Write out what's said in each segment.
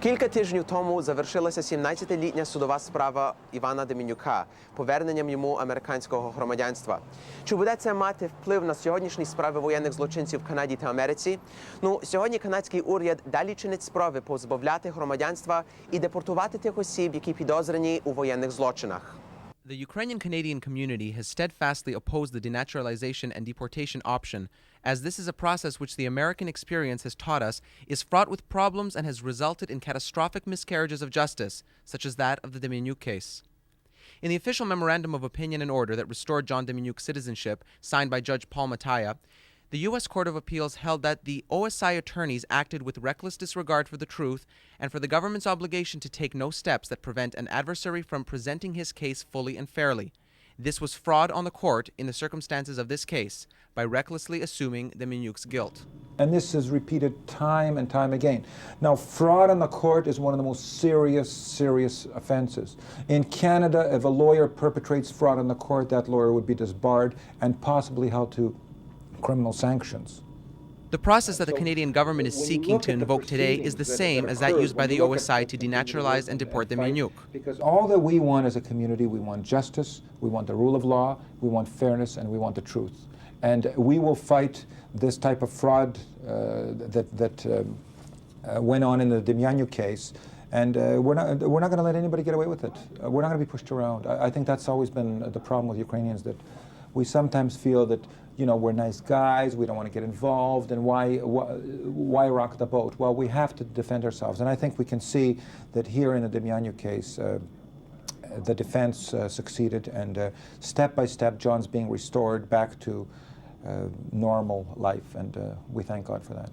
Кілька тижнів тому завершилася 17-літня судова справа Івана Деменюка поверненням йому американського громадянства. Чи буде це мати вплив на сьогоднішні справи воєнних злочинців в Канаді та Америці? Сьогодні канадський уряд далі чинить спроби позбавляти громадянства і депортувати тих осіб, які підозрені у воєнних злочинах. The Ukrainian-Canadian community has steadfastly opposed the denaturalization and deportation option, as this is a process which the American experience has taught us is fraught with problems and has resulted in catastrophic miscarriages of justice, such as that of the Demenyuk case. In the official memorandum of opinion and order that restored John Demenyuk's citizenship, signed by Judge Paul Mataya, the U.S. Court of Appeals held that the OSI attorneys acted with reckless disregard for the truth and for the government's obligation to take no steps that prevent an adversary from presenting his case fully and fairly. This was fraud on the court in the circumstances of this case by recklessly assuming Demenyuk's guilt. And this is repeated time and time again. Now, fraud on the court is one of the most serious offenses. In Canada, if a lawyer perpetrates fraud on the court, that lawyer would be disbarred and possibly held to criminal sanctions. The process that the Canadian government is seeking to invoke today is the same as that used by the OSI to denaturalize and deport Demenyuk. Because all that we want as a community, we want justice, we want the rule of law, we want fairness, and we want the truth. And we will fight this type of fraud that went on in the Demenyuk case. And we're not going to let anybody get away with it. We're not going to be pushed around. I think that's always been the problem with Ukrainians, that we sometimes feel that, you know, we're nice guys, we don't want to get involved, and why rock the boat? Well, we have to defend ourselves. And I think we can see that here in the Demenyuk case, the defense succeeded, and step by step, John's being restored back to normal life, and we thank God for that.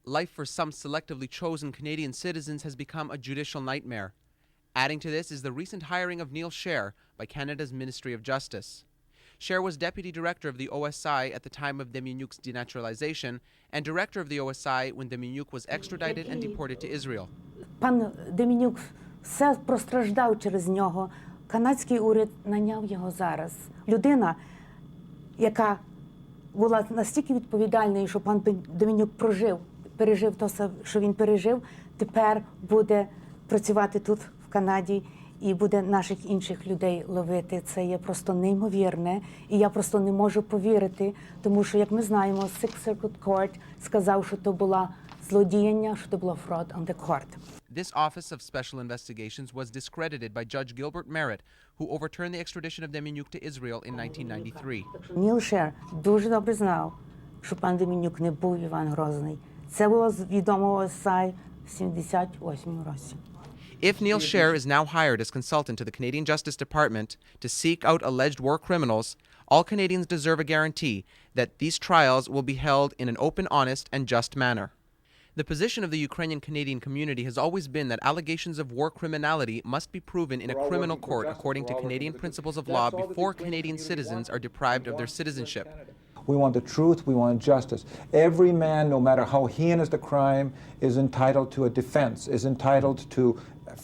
Life for some selectively chosen Canadian citizens has become a judicial nightmare. Adding to this is the recent hiring of Neil Scher by Canada's Ministry of Justice. Scher was Deputy Director of the OSI at the time of Demenyuk's denaturalization and Director of the OSI when Demenyuk was extradited and deported to Israel. Пан Деменюк все простраждав через нього. Канадський уряд наняв його зараз. Людина, яка була настільки відповідальною, що пан Деменюк пережив те, що він пережив, тепер буде працювати тут, в Канаді, і буде наших інших людей ловити. Це є просто неймовірне. І я просто не можу повірити, тому що, як ми знаємо, Sixth Circuit Court сказав, що то була злодіяння, що то було fraud on the court. This Office of Special Investigations was discredited by Judge Gilbert Merritt, who overturned the extradition of Demenyuk to Israel in 1993. Ніл Шер дуже добре знав, що пан Деменюк не був Іван Грозний. Це було відомо OSI в 78 році. If Neil Scher is now hired as consultant to the Canadian Justice Department to seek out alleged war criminals, all Canadians deserve a guarantee that these trials will be held in an open, honest, and just manner. The position of the Ukrainian-Canadian community has always been that allegations of war criminality must be proven in a criminal court according to Canadian principles of law before Canadian citizens are deprived of their citizenship. We want the truth, we want justice. Every man, no matter how heinous the crime, is entitled to a defense, is entitled to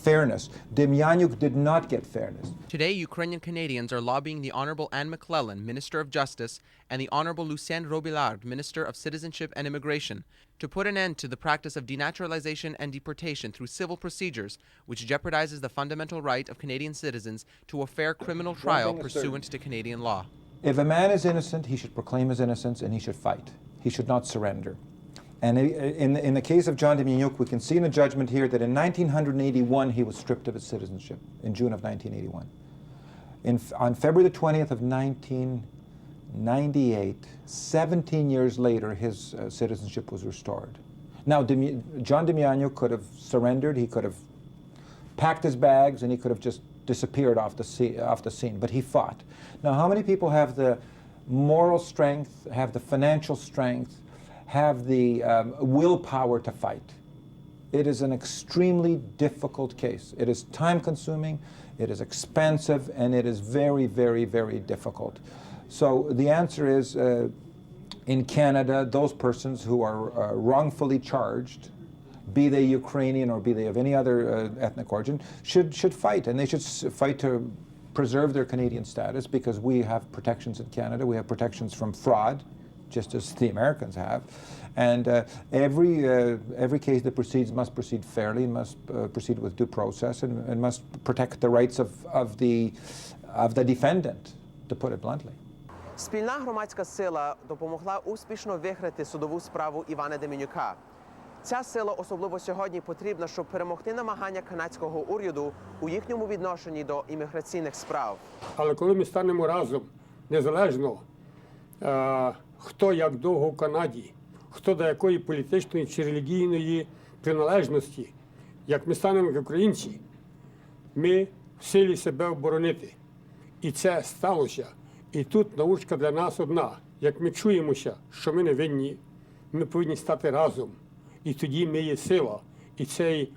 fairness. Demenyuk did not get fairness. Today, Ukrainian Canadians are lobbying the Honorable Anne McClellan, Minister of Justice, and the Honorable Lucien Robillard, Minister of Citizenship and Immigration, to put an end to the practice of denaturalization and deportation through civil procedures, which jeopardizes the fundamental right of Canadian citizens to a fair criminal trial pursuant to Canadian law. If a man is innocent, he should proclaim his innocence and he should fight. He should not surrender. And in the case of John Demenyuk, we can see in the judgment here that in 1981 he was stripped of his citizenship, in June of 1981. On February the 20th of 1998, 17 years later, his citizenship was restored. Now, John Demenyuk could have surrendered, he could have packed his bags, and he could have just disappeared off the scene, but he fought. Now, how many people have the moral strength, have the financial strength, have the willpower to fight? It is an extremely difficult case. It is time-consuming, it is expensive, and it is very, very, very difficult. So the answer is, in Canada, those persons who are wrongfully charged, be they Ukrainian or be they of any other ethnic origin, should fight, and they should fight to preserve their Canadian status, because we have protections in Canada. We have protections from fraud, just as the Americans have. And every case that proceeds must proceed fairly, and must proceed with due process, and must protect the rights of the defendant, to put it bluntly. Спільна громадська сила допомогла успішно виграти судову справу Івана Деменюка. Ця сила особливо сьогодні потрібна, щоб перемогти намагання канадського уряду у їхньому відношенні до імміграційних справ. Але коли ми станемо разом, незалежно хто як довго в Канаді, хто до якої політичної чи релігійної приналежності, як ми станемо як українці, ми в силі себе оборонити. І це сталося. І тут научка для нас одна. Як ми чуємося, що ми не винні, ми повинні стати разом. І тоді ми є сила. І цей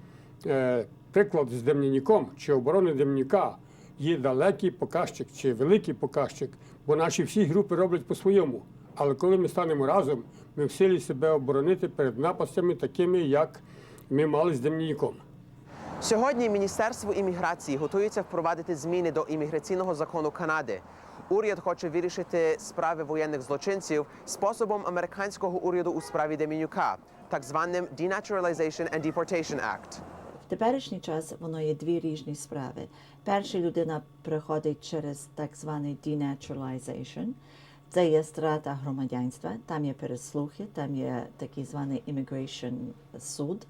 приклад з Деменюком, чи оборони Деменюка, є далекий показчик, чи великий показчик, бо наші всі групи роблять по-своєму. Але коли ми станемо разом, ми в силі себе оборонити перед напастями такими, як ми мали з Деменюком. Сьогодні Міністерство імміграції готується впровадити зміни до імміграційного закону Канади. Уряд хоче вирішити справи воєнних злочинців способом американського уряду у справі Деменюка, так званим Denaturalization and Deportation Act. В теперішній час воно є дві різні справи. Перша людина приходить через так званий denaturalization. Це є страта громадянства, там є переслухи, там є такий званий immigration суд.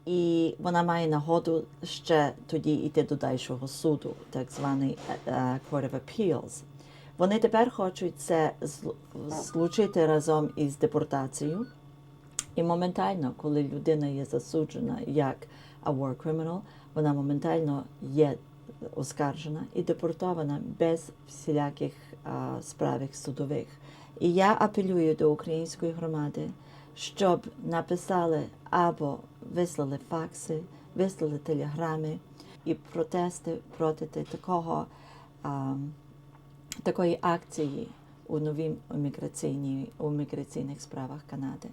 І вона має нагоду ще тоді йти до дальшого суду, так званий Court of Appeals. Вони тепер хочуть це злучити разом із депортацією. І моментально, коли людина є засуджена як a war criminal, вона моментально є оскаржена і депортована без всіляких справ судових. І я апелюю до української громади, щоб написали або вислали факси, вислали телеграми і протести проти такої акції у новій імміграційних справах Канади.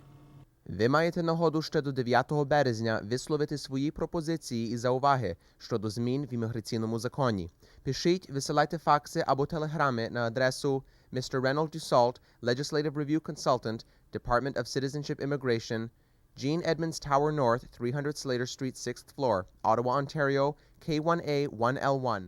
Ви маєте нагоду ще до 9 березня висловити свої пропозиції і зауваги щодо змін в імміграційному законі. Пишіть, висилайте факси або телеграми на адресу Mr. Reynold Dussault, Legislative Review Consultant, Department of Citizenship Immigration, Gene Edmonds Tower North, 300 Slater Street, 6th floor, Ottawa, Ontario, K1A 1L1.